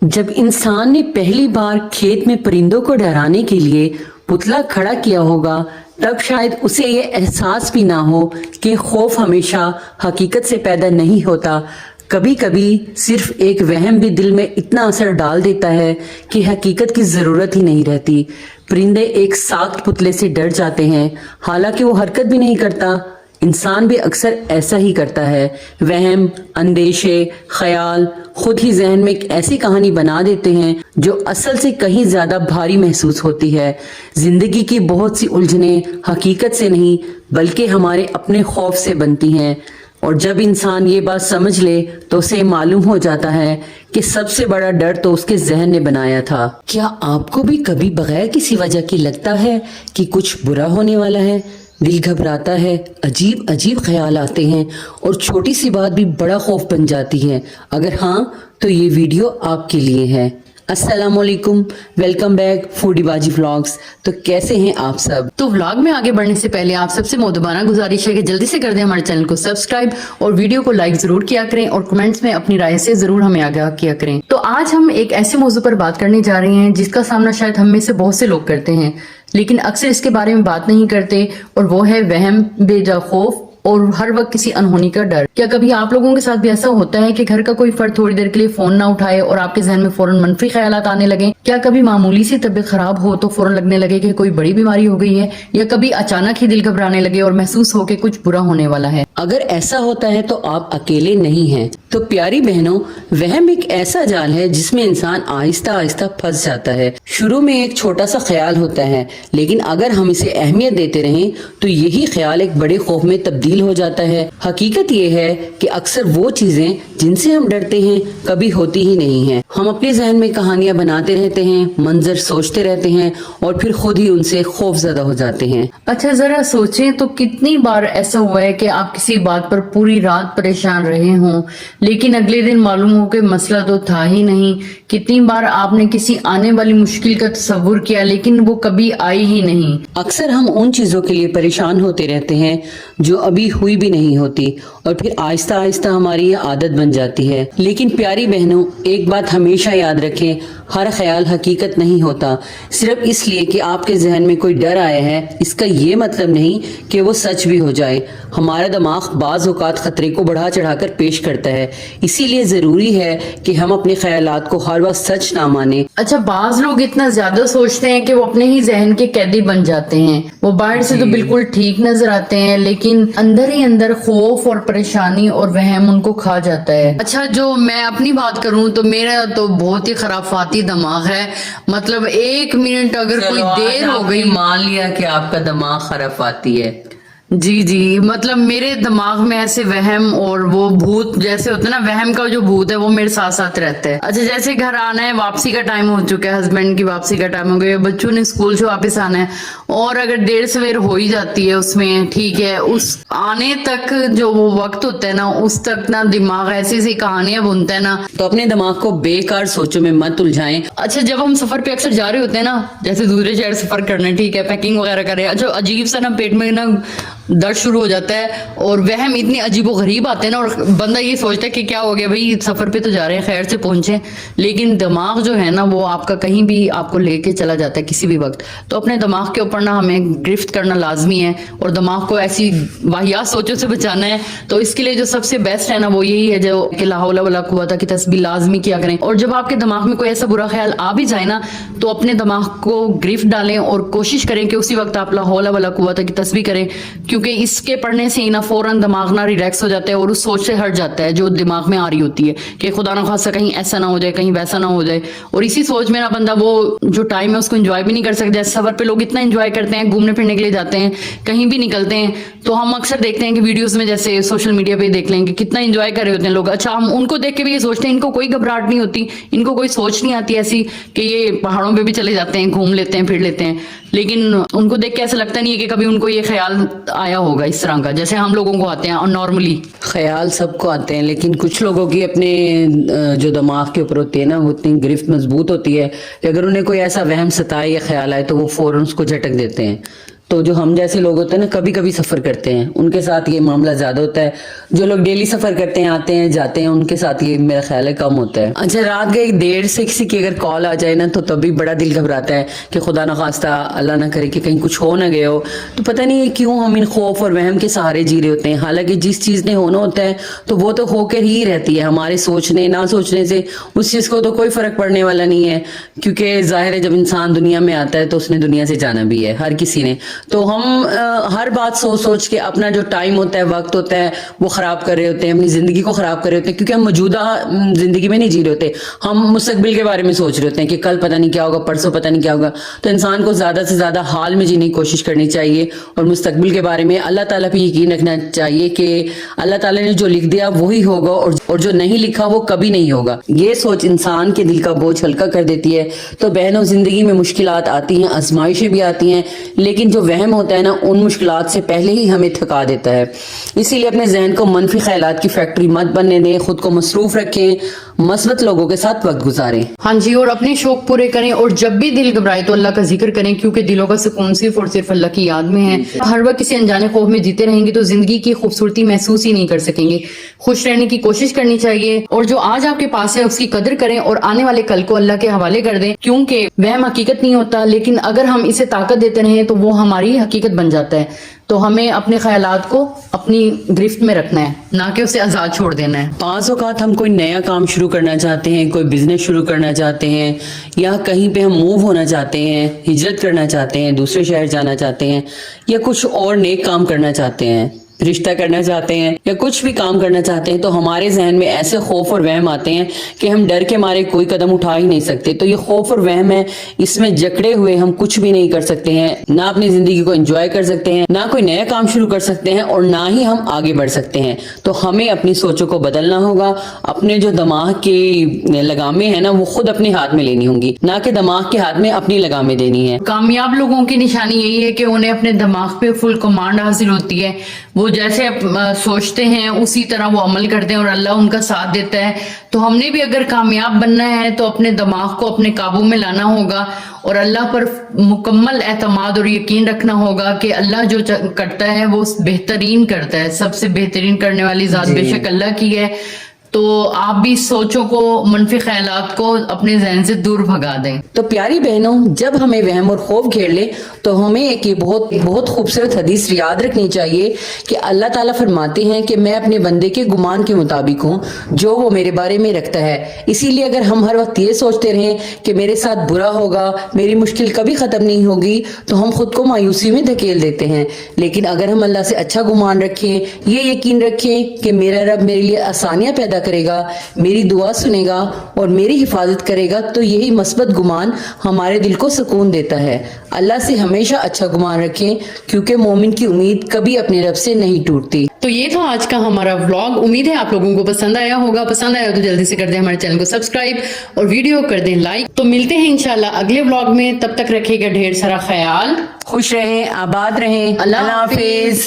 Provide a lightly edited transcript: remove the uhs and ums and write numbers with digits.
जब इंसान ने पहली बार खेत में परिंदों को डराने के लिए पुतला खड़ा किया होगा, तब शायद उसे ये एहसास भी ना हो कि खौफ हमेशा हकीकत से पैदा नहीं होता। कभी कभी सिर्फ एक वहम भी दिल में इतना असर डाल देता है कि हकीकत की जरूरत ही नहीं रहती। परिंदे एक साख्त पुतले से डर जाते हैं, हालांकि वो हरकत भी नहीं करता। इंसान भी अक्सर ऐसा ही करता है। वहम, अंदेशे, ख्याल खुद ही जहन में एक ऐसी कहानी बना देते हैं जो असल से कहीं ज्यादा भारी महसूस होती है। जिंदगी की बहुत सी उलझनें हकीकत से नहीं बल्कि हमारे अपने खौफ से बनती हैं, और जब इंसान ये बात समझ ले तो उसे मालूम हो जाता है कि सबसे बड़ा डर तो उसके जहन ने बनाया था। क्या आपको भी कभी बगैर किसी वजह के लगता है कि कुछ बुरा होने वाला है? दिल घबराता है, अजीब अजीब ख्याल आते हैं और छोटी सी बात भी बड़ा खौफ बन जाती है। अगर हाँ, तो ये वीडियो आपके लिए है। अस्सलाम वालेकुम, वेलकम बैक फूडी बाजी व्लॉग्स। तो कैसे हैं आप सब? तो व्लॉग में आगे बढ़ने से पहले आप सबसे मोदबाना गुजारिश है कि जल्दी से कर दें हमारे चैनल को सब्सक्राइब और वीडियो को लाइक जरूर किया करें और कमेंट्स में अपनी राय से जरूर हमें आगाह किया करें। तो आज हम एक ऐसे मौजू पर बात करने जा रहे हैं जिसका सामना शायद हम में से बहुत से लोग करते हैं, लेकिन अक्सर इसके बारे में बात नहीं करते, और वो है वहम, बेजा खौफ और हर वक्त किसी अनहोनी का डर। क्या कभी आप लोगों के साथ भी ऐसा होता है कि घर का कोई फर्द थोड़ी देर के लिए फोन ना उठाए और आपके जहन में फौरन मनफी ख्यालात आने लगे? क्या कभी मामूली सी तबीयत खराब हो तो फौरन लगने लगे कि कोई बड़ी बीमारी हो गई है, या कभी अचानक ही दिल घबराने लगे और महसूस हो कि कुछ बुरा होने वाला है? अगर ऐसा होता है तो आप अकेले नहीं हैं। तो प्यारी बहनों, वहम एक ऐसा जाल है जिसमें इंसान आहिस्ता आहिस्ता फंस जाता है। शुरू में एक छोटा सा ख्याल होता है, लेकिन अगर हम इसे अहमियत देते रहें तो यही ख्याल एक बड़े खौफ में तब्दील हो जाता है। हकीकत ये है कि अक्सर वो चीजें जिनसे हम डरते हैं कभी होती ही नहीं हैं। हम अपने जहन में कहानियां बनाते रहते हैं, मंजर सोचते रहते हैं और फिर खुद ही उनसे खौफजदा हो जाते हैं। अच्छा, जरा सोचें तो कितनी बार ऐसा हुआ है कि आप किसी बात पर पूरी रात परेशान रहे हों, लेकिन अगले दिन मालूम हो कि मसला तो था ही नहीं। कितनी बार आपने किसी आने वाली मुश्किल का तसव्वुर किया लेकिन वो कभी आई ही नहीं। अक्सर हम उन चीजों के लिए परेशान होते रहते हैं जो अभी हुई भी नहीं होती, और फिर आहिस्ता आहिस्ता हमारी ये आदत बन जाती है। लेकिन प्यारी बहनों, एक बात हमेशा याद रखें, हर ख्याल हकीकत नहीं होता। सिर्फ इसलिए कि आपके जहन में कोई डर आया है, इसका ये मतलब नहीं कि वो सच भी हो जाए। हमारा दिमाग बाज़ औक़ात खतरे को बढ़ा चढ़ाकर पेश करता है, इसीलिए जरूरी है कि हम अपने ख्यालात को हर वक्त सच ना माने। अच्छा, बाज लोग इतना ज्यादा सोचते हैं कि वो अपने ही जहन के कैदी बन जाते हैं। वो बाहर से तो बिल्कुल ठीक नजर आते हैं, लेकिन अंदर ही अंदर खौफ और परेशानी और वहम उनको खा जाता है। अच्छा, जो मैं अपनी बात करूं तो मेरा तो बहुत ही खराफाती दिमाग है। मतलब एक मिनट अगर कोई देर हो गई, मान लिया कि आपका दिमाग खराफाती है। जी जी, मतलब मेरे दिमाग में ऐसे वहम और वो भूत जैसे होते हैं ना, वहम का जो भूत है वो मेरे साथ साथ रहता है। अच्छा, जैसे घर आना है, वापसी का टाइम हो चुका है, हस्बैंड की वापसी का टाइम हो गया, बच्चों ने स्कूल से वापस आना है, और अगर देर सवेर हो ही जाती है उसमें, ठीक है, उस आने तक जो वो वक्त होता है ना, उस तक ना दिमाग ऐसी ऐसी कहानियां बुनता है ना। तो अपने दिमाग को बेकार सोचों में मत उलझाएं। अच्छा, जब हम सफर पे अक्सर जा रहे होते हैं ना, जैसे दूसरे शहर सफर करने, ठीक है, पैकिंग वगैरह करें, अच्छा अजीब सा ना पेट में ना दर्द शुरू हो जाता है और वहम इतनी अजीब व गरीब आते हैं ना, और बंदा ये सोचता है कि क्या हो गया भाई, सफर पे तो जा रहे हैं, खैर से पहुंचे, लेकिन दिमाग जो है ना वो आपका कहीं भी आपको लेके चला जाता है किसी भी वक्त। तो अपने दिमाग के ऊपर ना हमें गिरफ्त करना लाजमी है और दिमाग को ऐसी वाहियात सोचों से बचाना है। तो इसके लिए जो सबसे बेस्ट है ना वो यही है जो कि ला हौला वला कुव्वता की तस्बीह लाजमी किया करें। और जब आपके दिमाग में कोई ऐसा बुरा ख्याल आ भी जाए ना, तो अपने दिमाग को गिरफ्त डालें और कोशिश करें कि उसी वक्त आप ला हौला वला कुव्वता की तस्बीह करें, क्योंकि इसके पढ़ने से ना फौरन दिमाग ना रिलैक्स हो जाता है और उस सोच से हट जाता है जो दिमाग में आ रही होती है कि खुदा ना खासा कहीं ऐसा ना हो जाए, कहीं वैसा ना हो जाए। और इसी सोच में ना बंदा वो जो टाइम है उसको एंजॉय भी नहीं कर सकता। जैसे सफर पे लोग इतना एंजॉय करते हैं, घूमने फिरने के लिए जाते हैं, कहीं भी निकलते हैं, तो हम अक्सर देखते हैं कि वीडियोस में, जैसे सोशल मीडिया पे देख लेंगे कितना एंजॉय कर रहे होते हैं लोग। अच्छा, हम उनको देख के भी ये सोचते हैं इनको कोई घबराहट नहीं होती, इनको कोई सोच नहीं आती ऐसी कि ये पहाड़ों पे भी चले जाते हैं, घूम लेते हैं, फिर लेते हैं, लेकिन उनको देख के ऐसा लगता नहीं है कि कभी उनको ये ख्याल आया होगा इस तरह का जैसे हम लोगों को आते हैं। और नॉर्मली ख्याल सबको आते हैं, लेकिन कुछ लोगों की अपने जो दिमाग के ऊपर होती है ना, वो इतनी गिरफ्त मजबूत होती है कि अगर उन्हें कोई ऐसा वहम सताए या ख्याल आए तो वो फौरन उसको झटक देते हैं। تو جو ہم جیسے لوگ ہوتے ہیں نا کبھی کبھی سفر کرتے ہیں, ان کے ساتھ یہ معاملہ زیادہ ہوتا ہے. جو لوگ ڈیلی سفر کرتے ہیں, آتے ہیں جاتے ہیں, ان کے ساتھ یہ میرا خیال ہے کم ہوتا ہے. اچھا, رات کے 1:30 سے کسی کی اگر کال آ جائے نا تو تبھی بڑا دل گھبراتا ہے کہ خدا نخواستہ اللہ نہ کرے کہ کہیں کچھ ہو نہ گئے ہو. تو پتہ نہیں ہے کیوں ہم ان خوف اور وہم کے سہارے جی رہے ہوتے ہیں, حالانکہ جس چیز نے ہونا ہوتا ہے تو وہ تو ہو کر ہی رہتی ہے. ہمارے سوچنے نہ سوچنے سے اس چیز کو تو کوئی فرق پڑنے والا نہیں ہے, کیونکہ ظاہر ہے جب انسان دنیا میں آتا ہے تو اس نے دنیا سے جانا بھی ہے, ہر کسی نے. تو ہم ہر بات سوچ سوچ کے اپنا جو ٹائم ہوتا ہے, وقت ہوتا ہے, وہ خراب کر رہے ہوتے ہیں, اپنی زندگی کو خراب کر رہے ہوتے ہیں, کیونکہ ہم موجودہ زندگی میں نہیں جی رہے ہوتے, ہم مستقبل کے بارے میں سوچ رہے ہوتے ہیں کہ کل پتہ نہیں کیا ہوگا, پرسوں پتہ نہیں کیا ہوگا. تو انسان کو زیادہ سے زیادہ حال میں جینے کی کوشش کرنی چاہیے, اور مستقبل کے بارے میں اللہ تعالیٰ پہ یقین رکھنا چاہیے کہ اللہ تعالیٰ نے جو لکھ دیا وہی ہوگا, اور جو نہیں لکھا وہ کبھی نہیں ہوگا. یہ سوچ انسان کے دل کا بوجھ ہلکا کر دیتی ہے. تو بہنوں, زندگی میں مشکلات آتی ہیں, آزمائشیں بھی آتی ہیں, لیکن جو وہم ہوتا ہے نا ان مشکلات سے پہلے ہی ہمیں تھکا دیتا ہے. اسی لیے اپنے ذہن کو منفی خیالات کی فیکٹری مت بننے دیں, خود کو مصروف رکھیں, مثبت لوگوں کے ساتھ وقت گزاریں. ہاں جی, اور اپنے شوق پورے کریں, اور جب بھی دل گھبرائے تو اللہ کا ذکر کریں, کیونکہ دلوں کا سکون صرف اور صرف اللہ کی یاد میں ہے. ہر وقت کسی انجانے خوف میں جیتے رہیں گے تو زندگی کی خوبصورتی محسوس ہی نہیں کر سکیں گے. خوش رہنے کی کوشش کرنی چاہیے, اور جو آج آپ کے پاس ہے اس کی قدر کریں, اور آنے والے کل کو اللہ کے حوالے کر دیں, کیونکہ وہم حقیقت نہیں ہوتا, لیکن اگر ہم اسے طاقت دیتے رہیں تو وہ ہماری حقیقت بن جاتا ہے. تو ہمیں اپنے خیالات کو اپنی گرفت میں رکھنا ہے, نہ کہ اسے آزاد چھوڑ دینا ہے. بعض اوقات ہم کوئی نیا کام شروع کرنا چاہتے ہیں, کوئی بزنس شروع کرنا چاہتے ہیں, یا کہیں پہ ہم موو ہونا چاہتے ہیں, ہجرت کرنا چاہتے ہیں, دوسرے شہر جانا چاہتے ہیں, یا کچھ اور نیک کام کرنا چاہتے ہیں, رشتہ کرنا چاہتے ہیں, یا کچھ بھی کام کرنا چاہتے ہیں. تو ہمارے ذہن میں ایسے خوف اور وہم آتے ہیں کہ ہم ڈر کے مارے کوئی قدم اٹھا ہی نہیں سکتے. تو یہ خوف اور وہم ہے, اس میں جکڑے ہوئے ہم کچھ بھی نہیں کر سکتے ہیں, نہ اپنی زندگی کو انجوائے کر سکتے ہیں, نہ کوئی نیا کام شروع کر سکتے ہیں, اور نہ ہی ہم آگے بڑھ سکتے ہیں. تو ہمیں اپنی سوچوں کو بدلنا ہوگا, اپنے جو دماغ کی لگامیں ہیں نا وہ خود اپنے ہاتھ میں لینی ہوں گی, نہ کہ دماغ کے ہاتھ میں اپنی لگامیں دینی ہے. کامیاب لوگوں کی نشانی یہی ہے کہ انہیں اپنے دماغ پہ فل کمانڈ حاصل ہوتی ہے. وہ جیسے سوچتے ہیں اسی طرح وہ عمل کرتے ہیں, اور اللہ ان کا ساتھ دیتا ہے. تو ہم نے بھی اگر کامیاب بننا ہے تو اپنے دماغ کو اپنے قابو میں لانا ہوگا, اور اللہ پر مکمل اعتماد اور یقین رکھنا ہوگا کہ اللہ جو کرتا ہے وہ بہترین کرتا ہے. سب سے بہترین کرنے والی ذات بے شک اللہ کی ہے. تو آپ بھی سوچوں کو, منفی خیالات کو اپنے ذہن سے دور بھگا دیں. تو پیاری بہنوں, جب ہمیں وہم اور خوف گھیر لے تو ہمیں ایک یہ بہت خوبصورت حدیث یاد رکھنی چاہیے کہ اللہ تعالیٰ فرماتے ہیں کہ میں اپنے بندے کے گمان کے مطابق ہوں جو وہ میرے بارے میں رکھتا ہے. اسی لیے اگر ہم ہر وقت یہ سوچتے رہیں کہ میرے ساتھ برا ہوگا, میری مشکل کبھی ختم نہیں ہوگی, تو ہم خود کو مایوسی میں دھکیل دیتے ہیں. لیکن اگر ہم اللہ سے اچھا گمان رکھیں, یہ یقین رکھیں کہ میرا رب میرے لیے آسانیاں پیدا کرے گا, میری دعا سنے گا اور میری حفاظت کرے گا, تو یہی مثبت گمان ہمارے دل کو سکون دیتا ہے. اللہ سے ہمیشہ اچھا گمان رکھیں, کیونکہ مومن کی امید کبھی اپنے رب سے نہیں ٹوٹتی. تو یہ تھا آج کا ہمارا ولاگ. امید ہے آپ لوگوں کو پسند آیا ہوگا. پسند آیا تو جلدی سے کر دیں ہمارے چینل کو سبسکرائب, اور ویڈیو کر دیں لائک. تو ملتے ہیں انشاءاللہ اگلے ولاگ میں. تب تک رکھیے گا ڈھیر سارا خیال. خوش رہیں, آباد رہیں. اللہ حافظ.